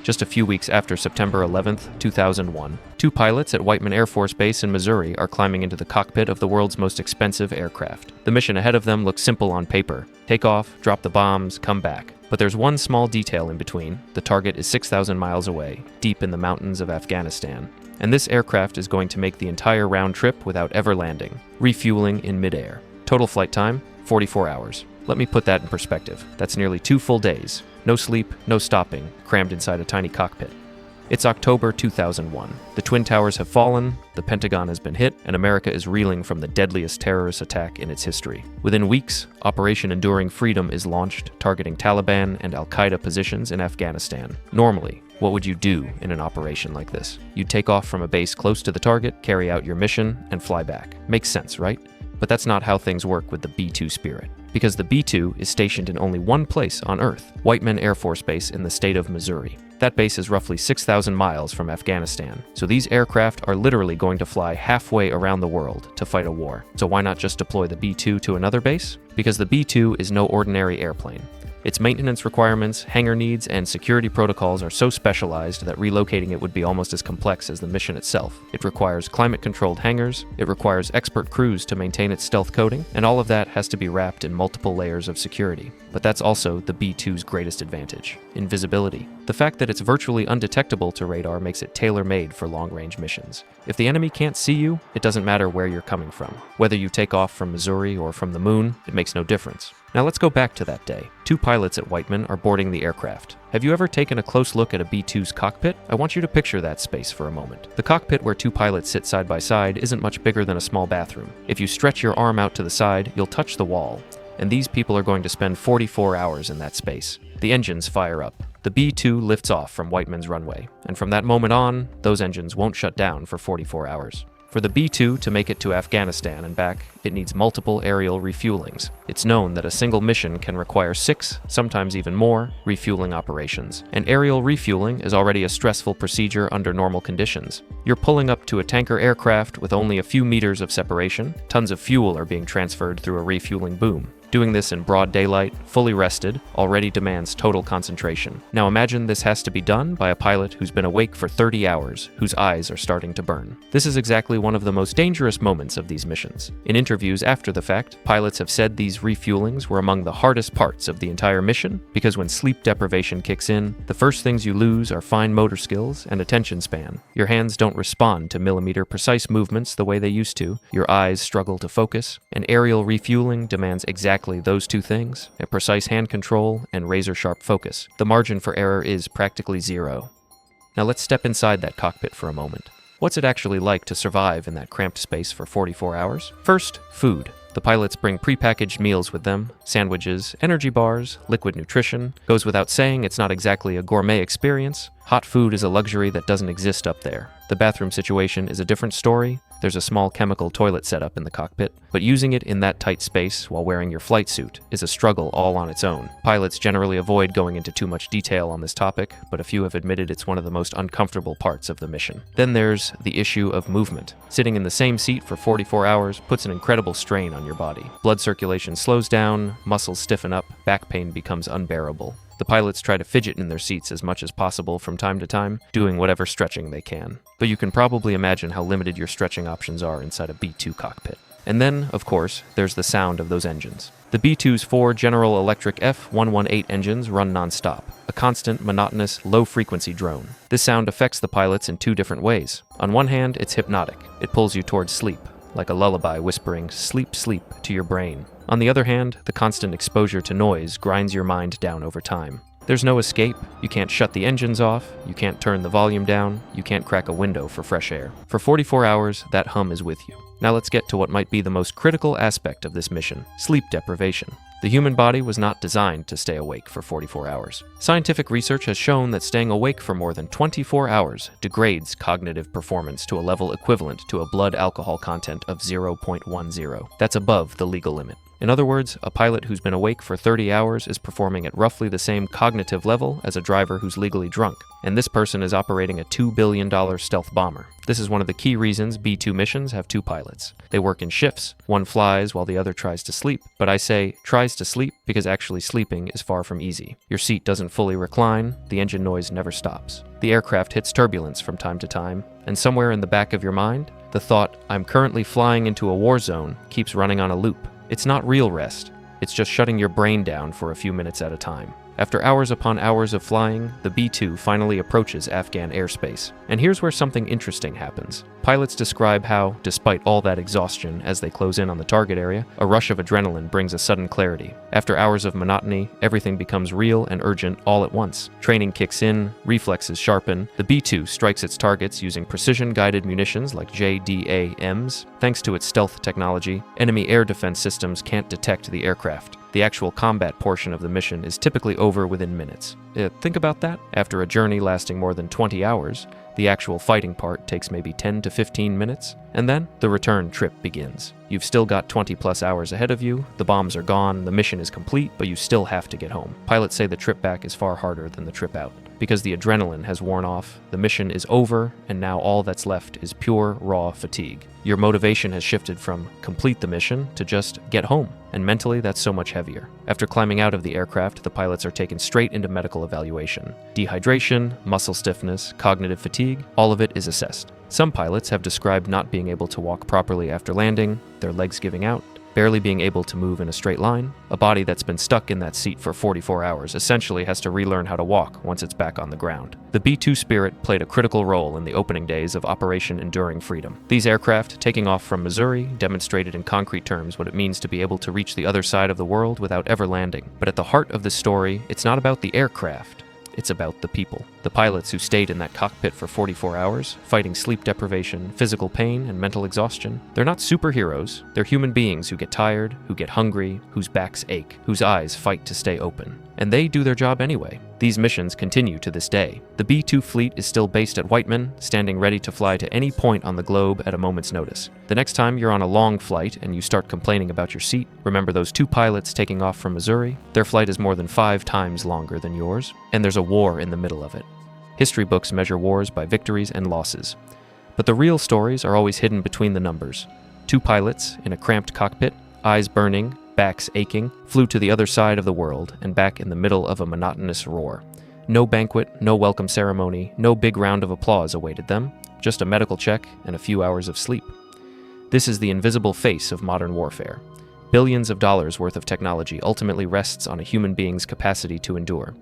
just a few weeks after September 11, 2001. Two pilots at Whiteman Air Force Base in Missouri are climbing into the cockpit of the world's most expensive aircraft. The mission ahead of them looks simple on paper. Take off, drop the bombs, come back. But there's one small detail in between. The target is 6,000 miles away, deep in the mountains of Afghanistan. And this aircraft is going to make the entire round trip without ever landing, refueling in midair. Total flight time, 44 hours. Let me put that in perspective. That's nearly 2 full days. No sleep, no stopping, crammed inside a tiny cockpit. It's October 2001. The Twin Towers have fallen, the Pentagon has been hit, and America is reeling from the deadliest terrorist attack in its history. Within weeks, Operation Enduring Freedom is launched, targeting Taliban and Al-Qaeda positions in Afghanistan. Normally, what would you do in an operation like this? You'd take off from a base close to the target, carry out your mission, and fly back. Makes sense, right? But that's not how things work with the B-2 Spirit. Because the B-2 is stationed in only one place on Earth, Whiteman Air Force Base in the state of Missouri. That base is roughly 6,000 miles from Afghanistan, so these aircraft are literally going to fly halfway around the world to fight a war. So why not just deploy the B-2 to another base? Because the B-2 is no ordinary airplane. Its maintenance requirements, hangar needs, and security protocols are so specialized that relocating it would be almost as complex as the mission itself. It requires climate-controlled hangars, it requires expert crews to maintain its stealth coating, and all of that has to be wrapped in multiple layers of security. But that's also the B-2's greatest advantage: invisibility. The fact that it's virtually undetectable to radar makes it tailor-made for long-range missions. If the enemy can't see you, it doesn't matter where you're coming from. Whether you take off from Missouri or from the moon, it makes no difference. Now let's go back to that day. Two pilots at Whiteman are boarding the aircraft. Have you ever taken a close look at a B-2's cockpit? I want you to picture that space for a moment. The cockpit where two pilots sit side by side isn't much bigger than a small bathroom. If you stretch your arm out to the side, you'll touch the wall. And these people are going to spend 44 hours in that space. The engines fire up. The B-2 lifts off from Whiteman's runway, and from that moment on, those engines won't shut down for 44 hours. For the B-2 to make it to Afghanistan and back, it needs multiple aerial refuelings. It's known that a single mission can require 6, sometimes even more, refueling operations. And aerial refueling is already a stressful procedure under normal conditions. You're pulling up to a tanker aircraft with only a few meters of separation. Tons of fuel are being transferred through a refueling boom. Doing this in broad daylight, fully rested, already demands total concentration. Now imagine this has to be done by a pilot who's been awake for 30 hours, whose eyes are starting to burn. This is exactly one of the most dangerous moments of these missions. In interviews after the fact, pilots have said these refuelings were among the hardest parts of the entire mission, because when sleep deprivation kicks in, the first things you lose are fine motor skills and attention span. Your hands don't respond to millimeter-precise movements the way they used to, your eyes struggle to focus, and aerial refueling demands exactly those two things: a precise hand control and razor-sharp focus. The margin for error is practically zero. Now let's step inside that cockpit for a moment. What's it actually like to survive in that cramped space for 44 hours? First, food. The pilots bring prepackaged meals with them: sandwiches, energy bars, liquid nutrition. Goes without saying, it's not exactly a gourmet experience. Hot food is a luxury that doesn't exist up there. The bathroom situation is a different story. There's a small chemical toilet setup in the cockpit, but using it in that tight space while wearing your flight suit is a struggle all on its own. Pilots generally avoid going into too much detail on this topic, but a few have admitted it's one of the most uncomfortable parts of the mission. Then there's the issue of movement. Sitting in the same seat for 44 hours puts an incredible strain on your body. Blood circulation slows down, muscles stiffen up, back pain becomes unbearable. The pilots try to fidget in their seats as much as possible from time to time, doing whatever stretching they can. But you can probably imagine how limited your stretching options are inside a B-2 cockpit. And then, of course, there's the sound of those engines. The B-2's 4 General Electric F118 engines run non-stop, a constant, monotonous, low-frequency drone. This sound affects the pilots in 2 different ways. On one hand, it's hypnotic. It pulls you towards sleep, like a lullaby whispering, "Sleep, sleep," to your brain. On the other hand, the constant exposure to noise grinds your mind down over time. There's no escape. You can't shut the engines off, you can't turn the volume down, you can't crack a window for fresh air. For 44 hours, that hum is with you. Now let's get to what might be the most critical aspect of this mission: sleep deprivation. The human body was not designed to stay awake for 44 hours. Scientific research has shown that staying awake for more than 24 hours degrades cognitive performance to a level equivalent to a blood alcohol content of 0.10. That's above the legal limit. In other words, a pilot who's been awake for 30 hours is performing at roughly the same cognitive level as a driver who's legally drunk, and this person is operating a $2 billion stealth bomber. This is one of the key reasons B-2 missions have two pilots. They work in shifts. One flies while the other tries to sleep, but I say tries to sleep because actually sleeping is far from easy. Your seat doesn't fully recline, the engine noise never stops. The aircraft hits turbulence from time to time, and somewhere in the back of your mind, the thought, "I'm currently flying into a war zone," keeps running on a loop. It's not real rest. It's just shutting your brain down for a few minutes at a time. After hours upon hours of flying, the B-2 finally approaches Afghan airspace. And here's where something interesting happens. Pilots describe how, despite all that exhaustion as they close in on the target area, a rush of adrenaline brings a sudden clarity. After hours of monotony, everything becomes real and urgent all at once. Training kicks in, reflexes sharpen. The B-2 strikes its targets using precision-guided munitions like JDAMs. Thanks to its stealth technology, enemy air defense systems can't detect the aircraft. The actual combat portion of the mission is typically over within minutes. Think about that. After a journey lasting more than 20 hours, the actual fighting part takes maybe 10 to 15 minutes, and then the return trip begins. You've still got 20 plus hours ahead of you, the bombs are gone, the mission is complete, but you still have to get home. Pilots say the trip back is far harder than the trip out. Because the adrenaline has worn off, the mission is over, and now all that's left is pure, raw fatigue. Your motivation has shifted from complete the mission to just get home, and mentally that's so much heavier. After climbing out of the aircraft, the pilots are taken straight into medical evaluation. Dehydration, muscle stiffness, cognitive fatigue, all of it is assessed. Some pilots have described not being able to walk properly after landing, their legs giving out, barely being able to move in a straight line. A body that's been stuck in that seat for 44 hours essentially has to relearn how to walk once it's back on the ground. The B-2 Spirit played a critical role in the opening days of Operation Enduring Freedom. These aircraft, taking off from Missouri, demonstrated in concrete terms what it means to be able to reach the other side of the world without ever landing. But at the heart of this story, it's not about the aircraft. It's about the people. The pilots who stayed in that cockpit for 44 hours, fighting sleep deprivation, physical pain, and mental exhaustion. They're not superheroes. They're human beings who get tired, who get hungry, whose backs ache, whose eyes fight to stay open. And they do their job anyway. These missions continue to this day. The B-2 fleet is still based at Whiteman, standing ready to fly to any point on the globe at a moment's notice. The next time you're on a long flight and you start complaining about your seat, remember those two pilots taking off from Missouri? Their flight is more than 5 times longer than yours, and there's a war in the middle of it. History books measure wars by victories and losses. But the real stories are always hidden between the numbers. 2 pilots in a cramped cockpit, eyes burning, backs aching, flew to the other side of the world and back in the middle of a monotonous roar. No banquet, no welcome ceremony, no big round of applause awaited them, just a medical check and a few hours of sleep. This is the invisible face of modern warfare. Billions of dollars worth of technology ultimately rests on a human being's capacity to endure.